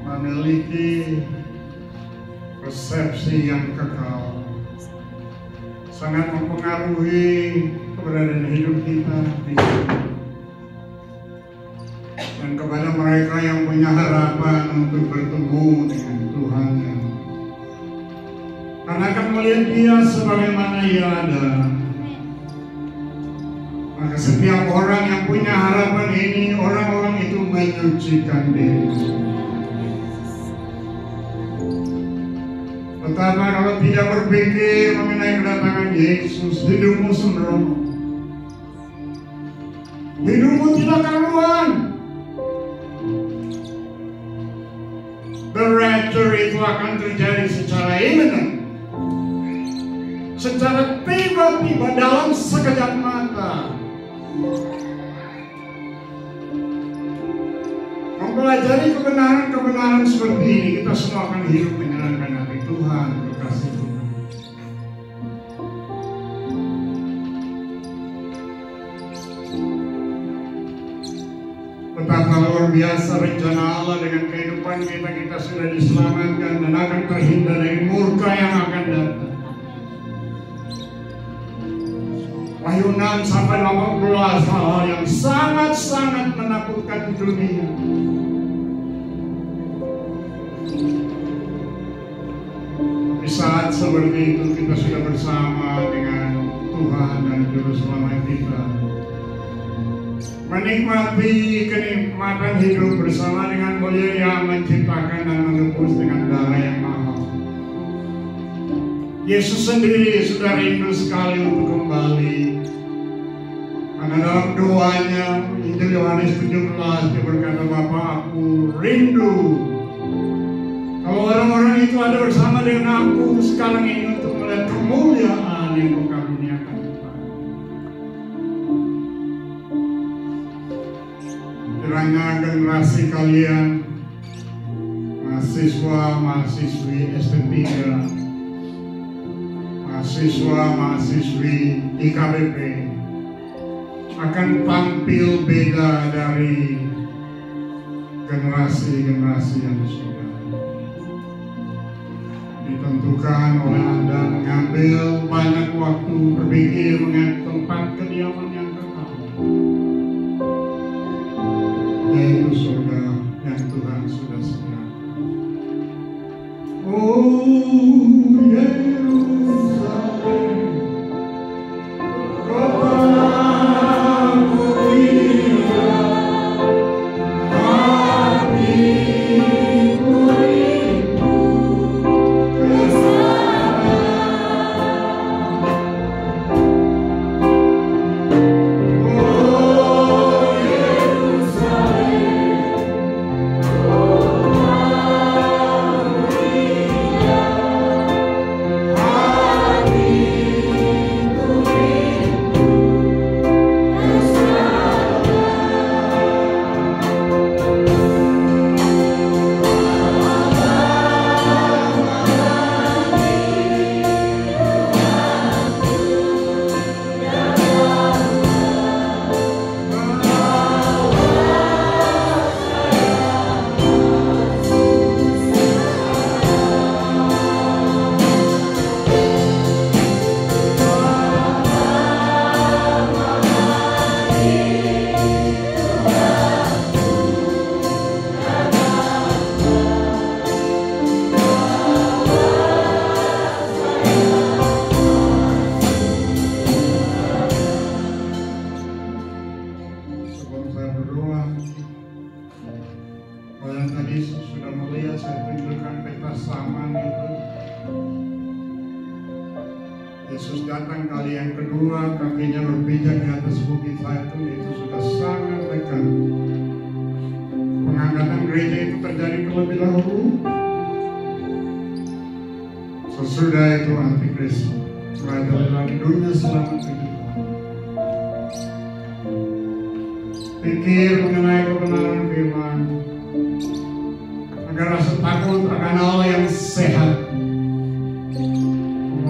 Memiliki persepsi yang kekal sangat mempengaruhi keberadaan hidup kita di sini. dan kepada mereka yang punya harapan untuk bertemu dengan Tuhannya. Karena akan melihat Dia sebagaimana Ia ada. Maka setiap orang yang punya harapan ini, orang-orang itu menyucikan diri. Pertama, kalau tidak berpikir mengenai kedatangan Yesus, hidupmu sembrono. Hidupmu tidak karuan. The rapture itu akan terjadi secara imminent, secara tiba-tiba dalam sekejap mata. Mempelajari kebenaran-kebenaran seperti ini, kita semua akan hidup menyenangkan hati Tuhan, berkasih Tuhan. Betapa luar biasa rencana Allah dengan kehidupan kita. Kita sudah diselamatkan dan akan terhindar dari murka yang akan datang. Wahyu 6 sampai 18 hal yang sangat-sangat menakutkan dunia. Di saat seperti itu kita sudah bersama dengan Tuhan dan Juru Selamat kita, menikmati kenikmatan hidup bersama dengan Beliau yang menciptakan dan menebus dengan darah yang mahal. Yesus sendiri sudah rindu sekali untuk kembali. Karena dalam doanya, Injil Yohanes 17, dia berkata, Bapa, aku rindu kalau orang-orang itu ada bersama dengan aku sekarang ini untuk melihat kemuliaan yang Kau karuniakan kepada. Kiranya generasi kalian, mahasiswa-mahasiswi S3, mahasiswa-mahasiswi IKBP akan tampil beda dari generasi-generasi yang sudah. Ditentukan oleh Anda mengambil banyak waktu berpikir mengenai tempat kediaman yang kekal, yaitu surga yang Tuhan sudah sediakan. Oh Yerusalem, kota mulia, hatiku rindu ke sana. Oh Yerusalem, Yesus datang kali yang kedua, kakinya berpijak di atas bukit Zaitun, itu sudah sangat dekat. Pengangkatan gereja itu terjadi terlebih dahulu. Sesudah itu Antikristus merajalela dunia selama 7 tahun. Pikir mengenai kebenaran firman, agar rasa takut akan Allah yang sehat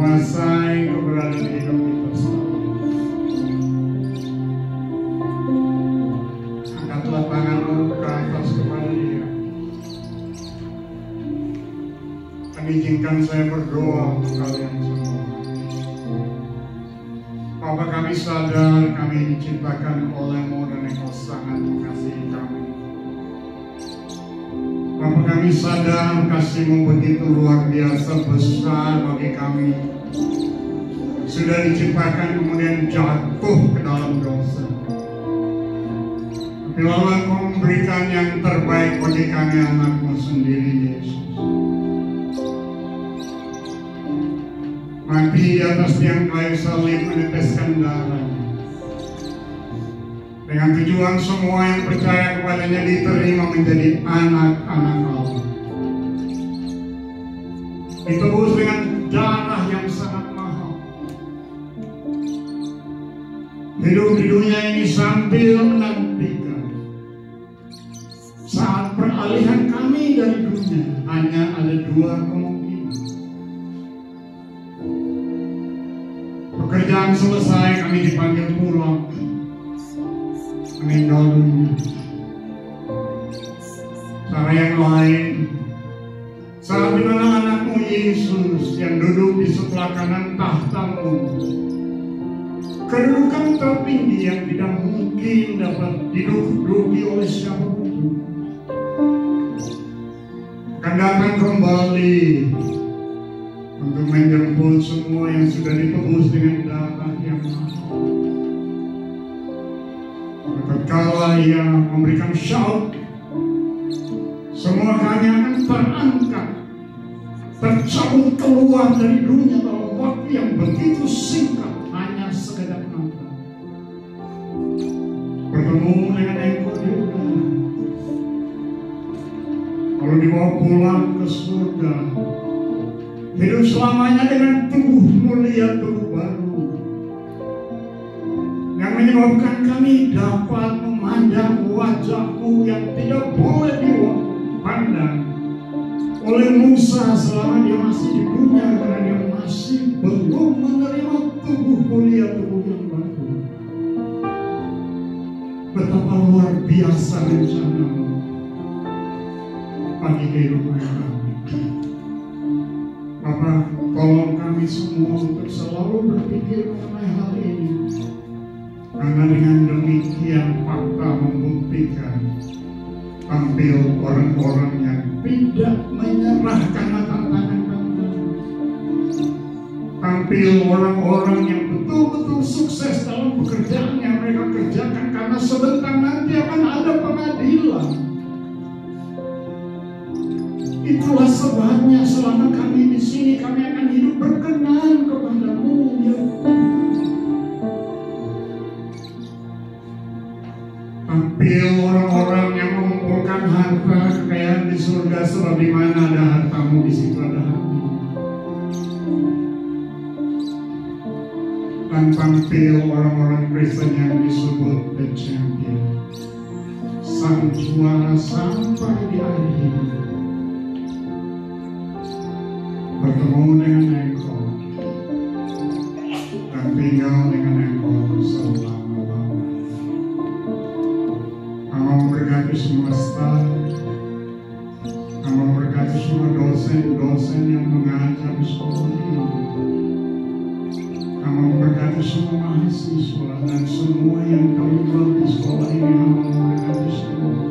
menguasai keberadaan hidup kita selalu. Angkatlah tanganmu ke atas kepada Dia. Dan izinkan saya berdoa untuk kalian semua. Bapa, kami sadar kami diciptakan oleh-Mu dan Engkau sangat mengasihi kami. Bapa, kami sadar kasih-Mu begitu luar biasa besar bagi kami. Sudah diciptakan kemudian jatuh ke dalam dosa. Tapi lalu Engkau memberikan yang terbaik bagi kami, anak-Mu sendiri, Yesus. Mati di atas tiang kayu salib, meneteskan darah. Dengan tujuan semua yang percaya kepadanya diterima menjadi anak-anak Allah. Ditebus dengan darah yang sangat mahal. Hidup di dunia ini sambil menantikan saat peralihan kami dari dunia, hanya ada dua kemungkinan. Pekerjaan selesai, kami dipanggil pulang, meninggal dunia. Cara yang lain, saat dimana anak-Mu Yesus yang duduk di sebelah kanan tahta-Mu, kedudukan tertinggi yang tidak mungkin dapat diduduki oleh siapapun, akan datang kembali untuk menjemput semua yang sudah ditebus dengan darah yang mahal. Tatkala Ia memberikan syaut, semua kami akan terangkat, tercabut keluar dari dunia dalam waktu yang begitu singkat, hanya sekedar mata. Bertemu dengan Engkau di udara, lalu dibawa pulang ke surga, hidup selamanya dengan tubuh mulia, tubuh baru, yang menyebabkan kami dapat memandang wajah-Mu yang tidak boleh dipandang oleh Musa selama dia masih di dunia, karena dia masih belum menerima tubuh mulia, tubuh yang baru. Betapa luar biasa rencana-Mu bagi kehidupan kami. Bapa, tolong kami semua untuk selalu berpikir mengenai hal ini. Karena dengan demikian fakta membuktikan tampil orang-orang yang tidak menyerahkan tantangan kami. Tampil orang-orang yang betul-betul sukses dalam pekerjaan yang mereka kerjakan, karena sebentar nanti akan ada pengadilan. Itulah sebabnya selama kami di sini, kami akan hidup berkenan kepada-Mu, ya Tuhan. Tampil orang-orang yang mengumpulkan harta kekayaan di surga, sebab di mana ada harta-Mu, di situ ada hati. Dan tampil orang-orang Kristen yang disebut the champion, sang juara sampai di akhir hidup. Bertemu dengan Engkau dan tinggal dengan Engkau selama-lamanya. Kami memberkati semua staf, kami memberkati semua dosen-dosen yang mengajar di sekolah ini. Kami memberkati semua mahasiswa dan semua yang terlibat di sekolah ini. Kami memberkati semua.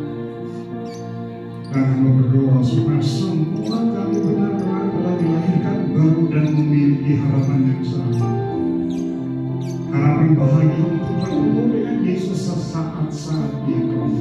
Dan kami berdoa supaya semua kami benar-benar telah dilahirkan baru dan memiliki harapan yang sama. Harapan bahagia untuk bertemu dengan Yesus sesaat saat Dia kembali.